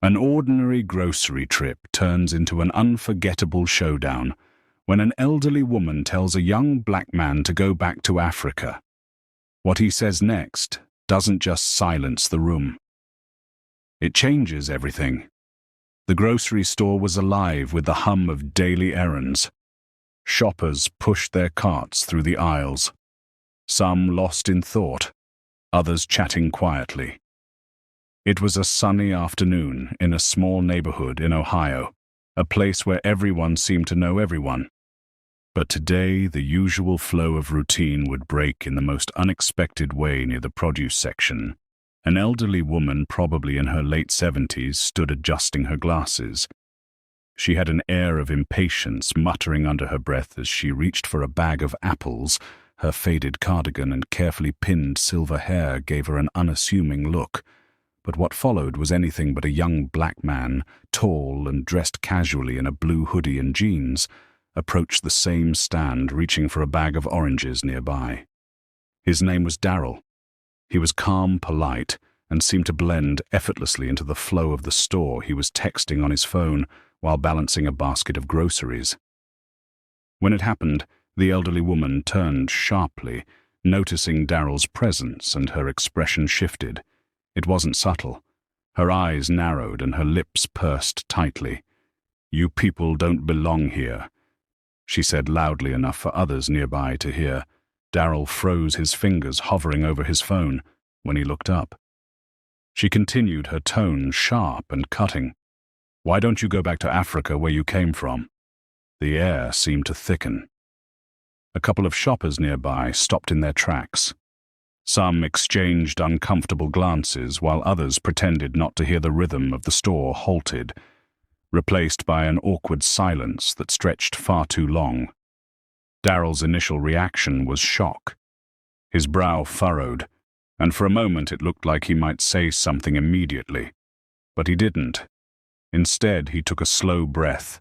An ordinary grocery trip turns into an unforgettable showdown when an elderly woman tells a young black man to go back to Africa. What he says next doesn't just silence the room. It changes everything. The grocery store was alive with the hum of daily errands. Shoppers pushed their carts through the aisles, some lost in thought, others chatting quietly. It was a sunny afternoon in a small neighborhood in Ohio, a place where everyone seemed to know everyone. But today, the usual flow of routine would break in the most unexpected way near the produce section. An elderly woman, probably in her late 70s, stood adjusting her glasses. She had an air of impatience, muttering under her breath as she reached for a bag of apples. Her faded cardigan and carefully pinned silver hair gave her an unassuming look. But what followed was anything but a young black man, tall and dressed casually in a blue hoodie and jeans, approached the same stand, reaching for a bag of oranges nearby. His name was Darryl. He was calm, polite, and seemed to blend effortlessly into the flow of the store. He was texting on his phone while balancing a basket of groceries. When it happened, the elderly woman turned sharply, noticing Darryl's presence, and her expression shifted. It wasn't subtle. Her eyes narrowed and her lips pursed tightly. "You people don't belong here," she said loudly enough for others nearby to hear. Darryl froze, his fingers hovering over his phone, when he looked up. She continued, her tone sharp and cutting. "Why don't you go back to Africa where you came from?" The air seemed to thicken. A couple of shoppers nearby stopped in their tracks. Some exchanged uncomfortable glances, while others pretended not to hear. The rhythm of the store halted, replaced by an awkward silence that stretched far too long. Darryl's initial reaction was shock. His brow furrowed, and for a moment it looked like he might say something immediately. But he didn't. Instead, he took a slow breath,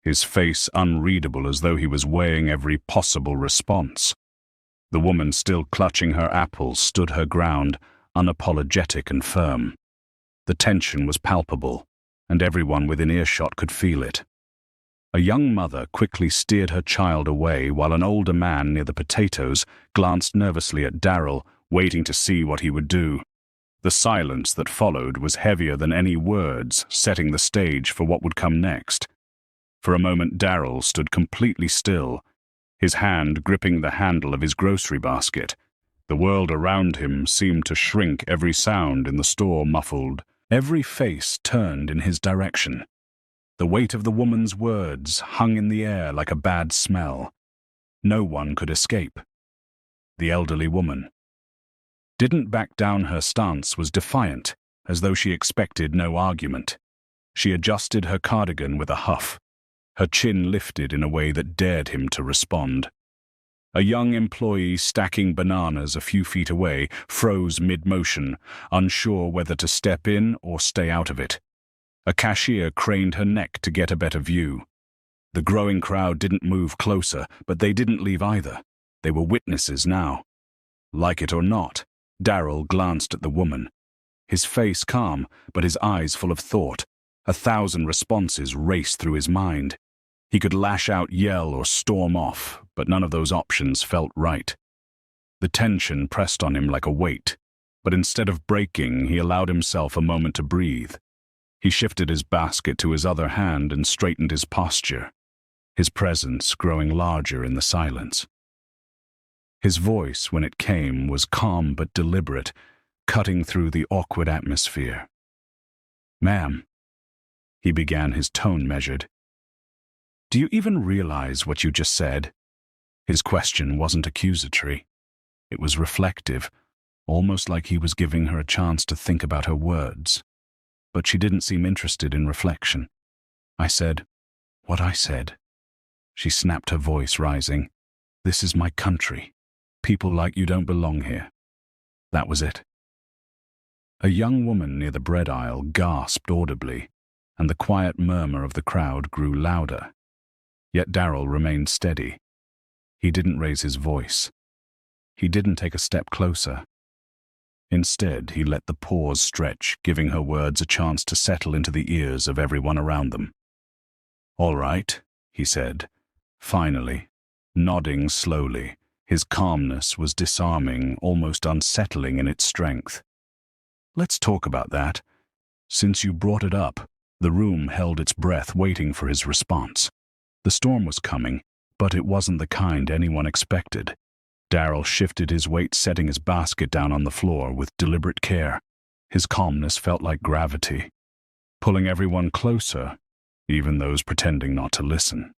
his face unreadable as though he was weighing every possible response. The woman, still clutching her apples, stood her ground, unapologetic and firm. The tension was palpable, and everyone within earshot could feel it. A young mother quickly steered her child away, while an older man near the potatoes glanced nervously at Darryl, waiting to see what he would do. The silence that followed was heavier than any words, setting the stage for what would come next. For a moment, Darryl stood completely still, his hand gripping the handle of his grocery basket. The world around him seemed to shrink, every sound in the store muffled. Every face turned in his direction. The weight of the woman's words hung in the air like a bad smell. No one could escape. The elderly woman didn't back down. Her stance was defiant, as though she expected no argument. She adjusted her cardigan with a huff, her chin lifted in a way that dared him to respond. A young employee stacking bananas a few feet away froze mid-motion, unsure whether to step in or stay out of it. A cashier craned her neck to get a better view. The growing crowd didn't move closer, but they didn't leave either. They were witnesses now. Like it or not, Darryl glanced at the woman, his face calm, but his eyes full of thought. 1,000 responses raced through his mind. He could lash out, yell, or storm off, but none of those options felt right. The tension pressed on him like a weight, but instead of breaking, he allowed himself a moment to breathe. He shifted his basket to his other hand and straightened his posture, his presence growing larger in the silence. His voice, when it came, was calm but deliberate, cutting through the awkward atmosphere. "Ma'am," he began, his tone measured. "Do you even realize what you just said?" His question wasn't accusatory. It was reflective, almost like he was giving her a chance to think about her words. But she didn't seem interested in reflection. "I said what I said." She snapped, her voice rising. "This is my country. People like you don't belong here." That was it. A young woman near the bread aisle gasped audibly, and the quiet murmur of the crowd grew louder. Yet Darryl remained steady. He didn't raise his voice. He didn't take a step closer. Instead, he let the pause stretch, giving her words a chance to settle into the ears of everyone around them. "All right," he said, finally, nodding slowly. His calmness was disarming, almost unsettling in its strength. "Let's talk about that. Since you brought it up." The room held its breath, waiting for his response. The storm was coming, but it wasn't the kind anyone expected. Daryl shifted his weight, setting his basket down on the floor with deliberate care. His calmness felt like gravity, pulling everyone closer, even those pretending not to listen.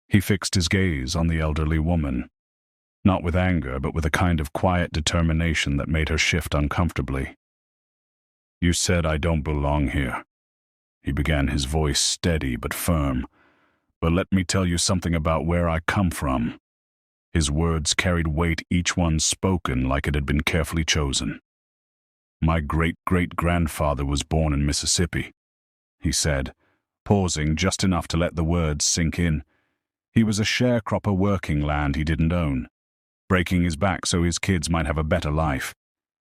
He fixed his gaze on the elderly woman, not with anger, but with a kind of quiet determination that made her shift uncomfortably. "You said I don't belong here," he began, his voice steady but firm. "But let me tell you something about where I come from." His words carried weight, each one spoken like it had been carefully chosen. "My great-great-grandfather was born in Mississippi," he said, pausing just enough to let the words sink in. He was a sharecropper working land he didn't own, breaking his back so his kids might have a better life.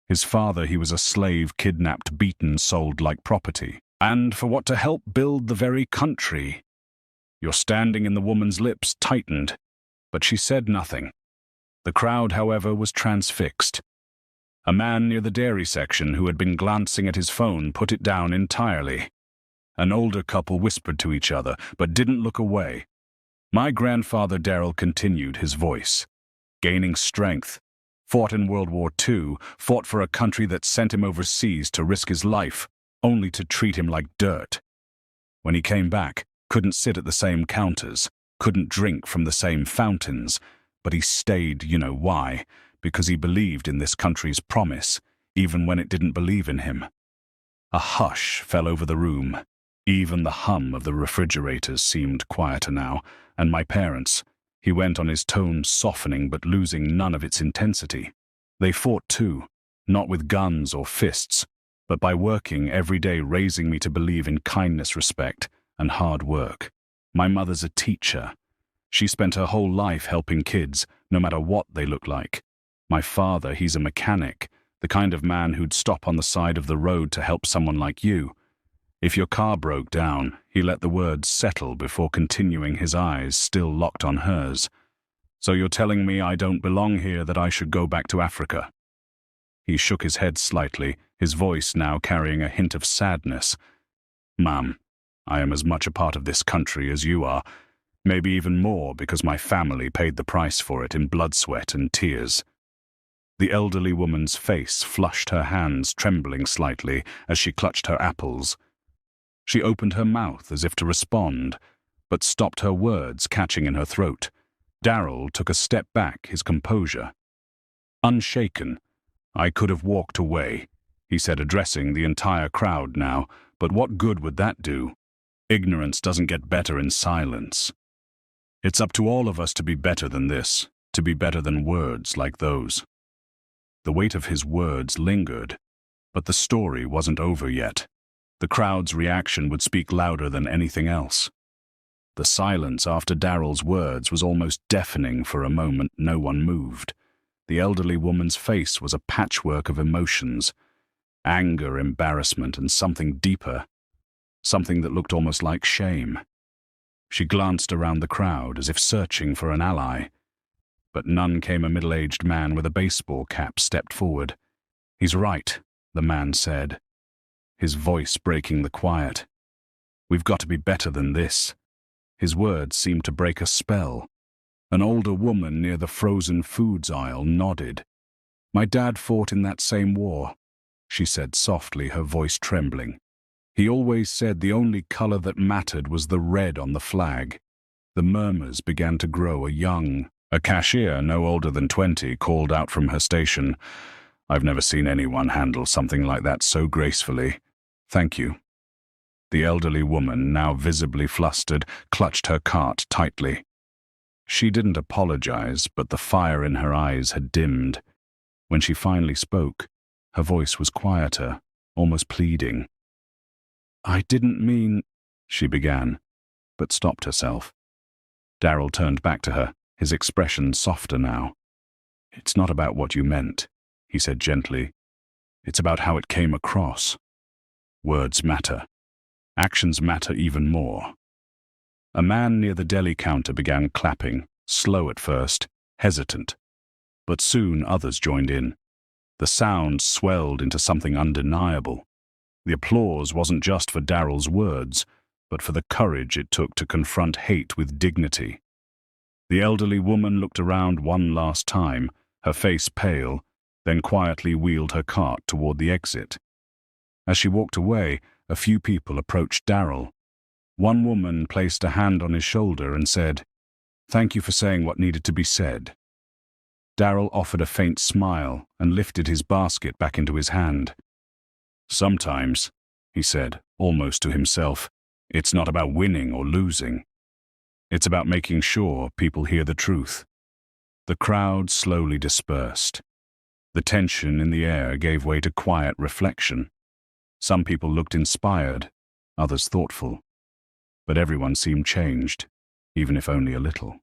His father, he was a slave, kidnapped, beaten, sold like property. And for what? To help build the very country. Your standing in the woman's lips tightened, but she said nothing. The crowd, however, was transfixed. A man near the dairy section who had been glancing at his phone put it down entirely. An older couple whispered to each other, but didn't look away. My grandfather, Daryl continued, his voice gaining strength, fought in World War II, fought for a country that sent him overseas to risk his life, only to treat him like dirt. When he came back, couldn't sit at the same counters, couldn't drink from the same fountains, but he stayed. You know why? Because he believed in this country's promise, even when it didn't believe in him. A hush fell over the room. Even the hum of the refrigerators seemed quieter now, and my parents, he went on, his tone softening but losing none of its intensity. They fought too, not with guns or fists, but by working every day, raising me to believe in kindness, respect, and hard work. My mother's a teacher. She spent her whole life helping kids, no matter what they look like. My father, he's a mechanic, the kind of man who'd stop on the side of the road to help someone like you. If your car broke down, he let the words settle before continuing, his eyes still locked on hers. "So you're telling me I don't belong here, that I should go back to Africa?" He shook his head slightly, his voice now carrying a hint of sadness. "Ma'am, I am as much a part of this country as you are, maybe even more, because my family paid the price for it in blood, sweat, and tears." The elderly woman's face flushed, her hands trembling slightly as she clutched her apples. She opened her mouth as if to respond, but stopped, her words catching in her throat. Daryl took a step back, his composure unshaken. "I could have walked away," he said, addressing the entire crowd now, "but what good would that do? Ignorance doesn't get better in silence. It's up to all of us to be better than this, to be better than words like those." The weight of his words lingered, but the story wasn't over yet. The crowd's reaction would speak louder than anything else. The silence after Daryl's words was almost deafening. For a moment, no one moved. The elderly woman's face was a patchwork of emotions: anger, embarrassment, and something deeper, something that looked almost like shame. She glanced around the crowd as if searching for an ally, but none came. A middle-aged man with a baseball cap stepped forward. "He's right," the man said, his voice breaking the quiet. "We've got to be better than this." His words seemed to break a spell. An older woman near the frozen foods aisle nodded. "My dad fought in that same war," she said softly, her voice trembling. "He always said the only color that mattered was the red on the flag." The murmurs began to grow. A cashier, no older than 20, called out from her station, "I've never seen anyone handle something like that so gracefully. Thank you." The elderly woman, now visibly flustered, clutched her cart tightly. She didn't apologize, but the fire in her eyes had dimmed. When she finally spoke, her voice was quieter, almost pleading. "I didn't mean," she began, but stopped herself. Daryl turned back to her, his expression softer now. "It's not about what you meant," he said gently, It's about how it came across. Words matter. Actions matter even more. A man near the deli counter began clapping, slow at first, hesitant. But soon others joined in. The sound swelled into something undeniable. The applause wasn't just for Daryl's words, but for the courage it took to confront hate with dignity. The elderly woman looked around one last time, her face pale, then quietly wheeled her cart toward the exit. As she walked away, a few people approached Daryl. One woman placed a hand on his shoulder and said, "Thank you for saying what needed to be said." Daryl offered a faint smile and lifted his basket back into his hand. "Sometimes," he said, almost to himself, "it's not about winning or losing. It's about making sure people hear the truth." The crowd slowly dispersed. The tension in the air gave way to quiet reflection. Some people looked inspired, others thoughtful. But everyone seemed changed, even if only a little.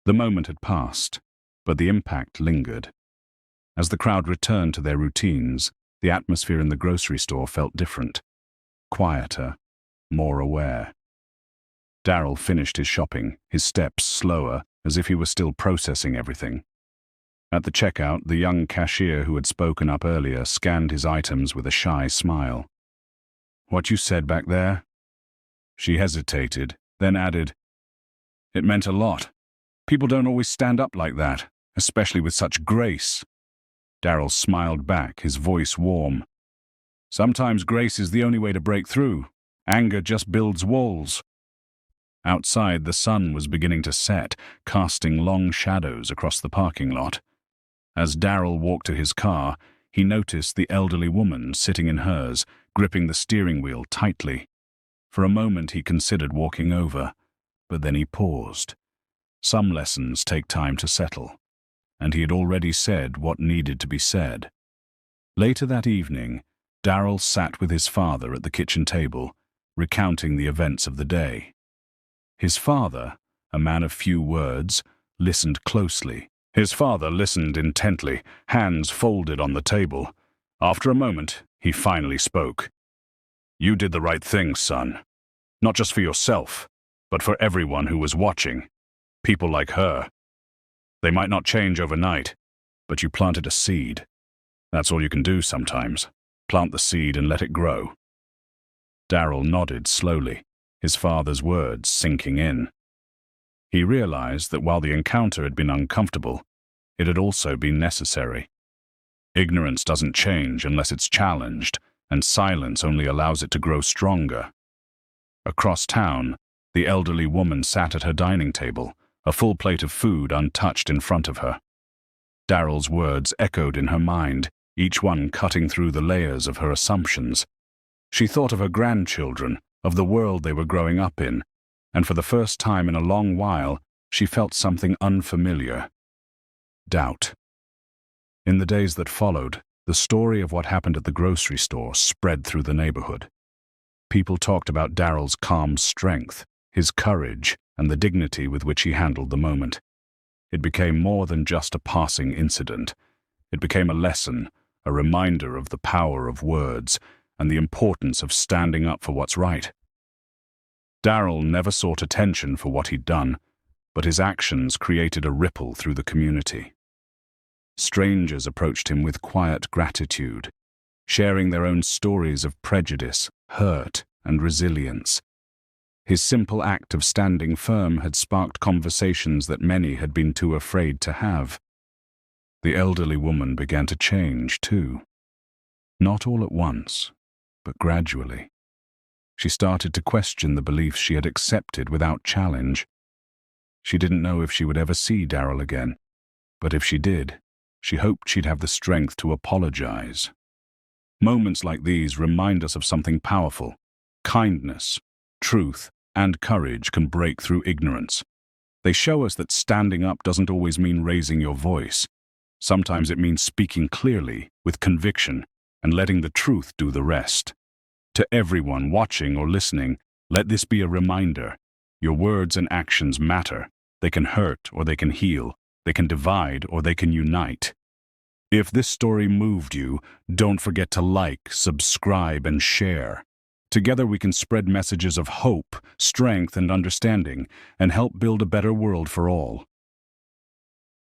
The moment had passed, but the impact lingered. As the crowd returned to their routines, the atmosphere in the grocery store felt different, quieter, more aware. Daryl finished his shopping, his steps slower, as if he were still processing everything. At the checkout, the young cashier who had spoken up earlier scanned his items with a shy smile. "What you said back there?" She hesitated, then added, "It meant a lot. People don't always stand up like that, especially with such grace." Daryl smiled back, his voice warm. "Sometimes grace is the only way to break through. Anger just builds walls." Outside, the sun was beginning to set, casting long shadows across the parking lot. As Daryl walked to his car, he noticed the elderly woman sitting in hers, gripping the steering wheel tightly. For a moment he considered walking over, but then he paused. Some lessons take time to settle, and he had already said what needed to be said. Later that evening, Daryl sat with his father at the kitchen table, recounting the events of the day. His father, a man of few words, listened closely. His father listened intently, hands folded on the table. After a moment, he finally spoke. "You did the right thing, son. Not just for yourself, but for everyone who was watching. People like her. They might not change overnight, but you planted a seed. That's all you can do sometimes. Plant the seed and let it grow." Daryl nodded slowly, his father's words sinking in. He realized that while the encounter had been uncomfortable, it had also been necessary. Ignorance doesn't change unless it's challenged, and silence only allows it to grow stronger. Across town, the elderly woman sat at her dining table, a full plate of food untouched in front of her. Daryl's words echoed in her mind, each one cutting through the layers of her assumptions. She thought of her grandchildren, of the world they were growing up in, and for the first time in a long while, she felt something unfamiliar. Doubt. In the days that followed, the story of what happened at the grocery store spread through the neighborhood. People talked about Daryl's calm strength, his courage, and the dignity with which he handled the moment. It became more than just a passing incident. It became a lesson, a reminder of the power of words, and the importance of standing up for what's right. Daryl never sought attention for what he'd done, but his actions created a ripple through the community. Strangers approached him with quiet gratitude, sharing their own stories of prejudice, hurt, and resilience. His simple act of standing firm had sparked conversations that many had been too afraid to have. The elderly woman began to change, too. Not all at once, but gradually. She started to question the beliefs she had accepted without challenge. She didn't know if she would ever see Daryl again, but if she did, she hoped she'd have the strength to apologize. Moments like these remind us of something powerful. Kindness, truth, and courage can break through ignorance. They show us that standing up doesn't always mean raising your voice. Sometimes it means speaking clearly, with conviction, and letting the truth do the rest. To everyone watching or listening, let this be a reminder. Your words and actions matter. They can hurt or they can heal. They can divide or they can unite. If this story moved you, don't forget to like, subscribe, and share. Together we can spread messages of hope, strength, and understanding, and help build a better world for all.